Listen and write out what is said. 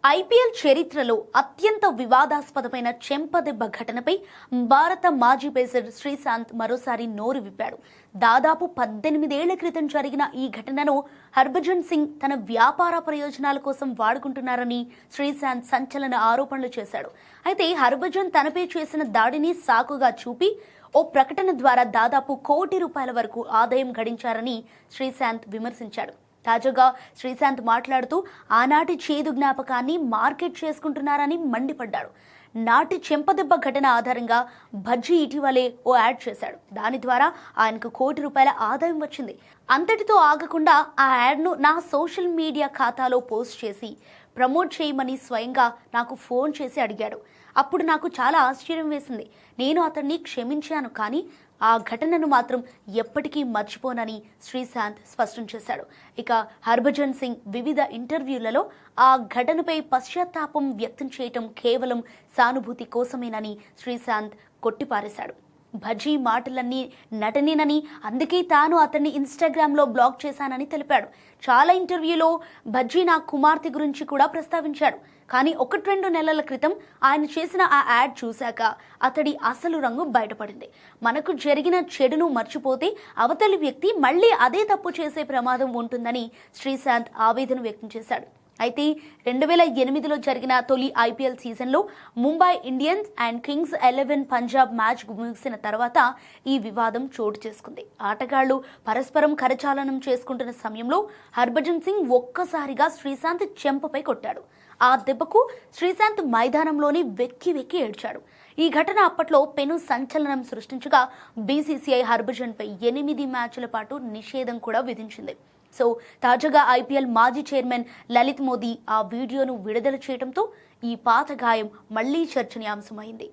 IPL చరిత్రలో అత్యంత వివాదాస్పదమైన చెంపదెబ్బ ఘటనపై భారత మాజీ పేసర్ శ్రీశాంత్ మరోసారి నోరు విప్పాడు. దాదాపు 18 ఏళ్ల క్రితం జరిగిన ఈ ఘటనను హర్భజన్ సింగ్ తన వ్యాపార ప్రయోజనాల కోసం వాడుకుంటున్నారని శ్రీశాంత్ సంచలన ఆరోపణలు చేశాడు. అయితే హర్భజన్ తనపై చేసిన దాడిని సాకుగా చూపి ఓ ప్రకటన ద్వారా దాదాపు ₹1 కోటి వరకు ఆదాయం గడించారని శ్రీశాంత్ విమర్శించాడు. తాజాగా శ్రీశాంత్ మాట్లాడుతూ ఆనాటి చేదు జ్ఞాపకాన్ని మార్కెట్ చేసుకుంటున్నారని మండిపడ్డాడు. నాటి చెంపదెబ్బ ఘటన ఆధారంగా భజ్జీ ఇటీవలే ఓ యాడ్ చేశాడు. దాని ద్వారా ఆయనకు ₹1 కోటి ఆదాయం వచ్చింది. అంతటితో ఆగకుండా ఆ యాడ్ను నా సోషల్ మీడియా ఖాతాలో పోస్ట్ చేసి ప్రమోట్ చేయమని స్వయంగా నాకు ఫోన్ చేసి అడిగాడు. అప్పుడు నాకు చాలా ఆశ్చర్యం వేసింది. నేను అతన్ని క్షమించాను, కానీ ఆ ఘటనను మాత్రం ఎప్పటికీ మర్చిపోనని శ్రీశాంత్ స్పష్టం చేశాడు. ఇక హర్భజన్ సింగ్ వివిధ ఇంటర్వ్యూలలో ఆ ఘటనపై పశ్చాత్తాపం వ్యక్తం చేయటం కేవలం సానుభూతి కోసమేనని శ్రీశాంత్ కొట్టిపారేశాడు. భజ్జీ మాటలన్నీ నటనేనని, అందుకే తాను అతన్ని ఇన్స్టాగ్రామ్లో బ్లాక్ చేశానని తెలిపాడు. చాలా ఇంటర్వ్యూలో భజ్జీ నా కుమార్తె గురించి కూడా ప్రస్తావించాడు. కానీ 1-2 నెలల క్రితం ఆయన చేసిన ఆ యాడ్ చూశాక అతడి అసలు రంగు బయటపడింది. మనకు జరిగిన చెడును మర్చిపోతే అవతలి వ్యక్తి మళ్ళీ అదే తప్పు చేసే ప్రమాదం ఉంటుందని శ్రీశాంత్ ఆవేదన వ్యక్తం చేశాడు. అయితే 2008లో జరిగిన తొలి ఐపీఎల్ సీజన్లో Mumbai Indians and Kings 11 Punjab match ముగిసిన తర్వాత ఈ వివాదం చోటు చేసుకుంది. ఆటగాళ్లు పరస్పరం కరచాలనం చేసుకుంటున్న సమయంలో హర్భజన్ సింగ్ ఒక్కసారిగా శ్రీశాంత్ చెంపపై కొట్టాడు. ఆ దెబ్బకు శ్రీశాంత్ మైదానంలోని వెక్కి వెక్కి ఏడ్చాడు. ఈ ఘటన అప్పట్లో పెను సంచలనం సృష్టించగా బీసీసీఐ హర్భజన్పై 8 మ్యాచ్ల పాటు నిషేధం కూడా విధించింది. సో తాజాగా ఐపీఎల్ మాజీ చైర్మన్ లలిత్ మోదీ ఆ వీడియోను విడుదల చేయడంతో ఈ పాత గాయం మళ్లీ చర్చనీయాంశమైంది.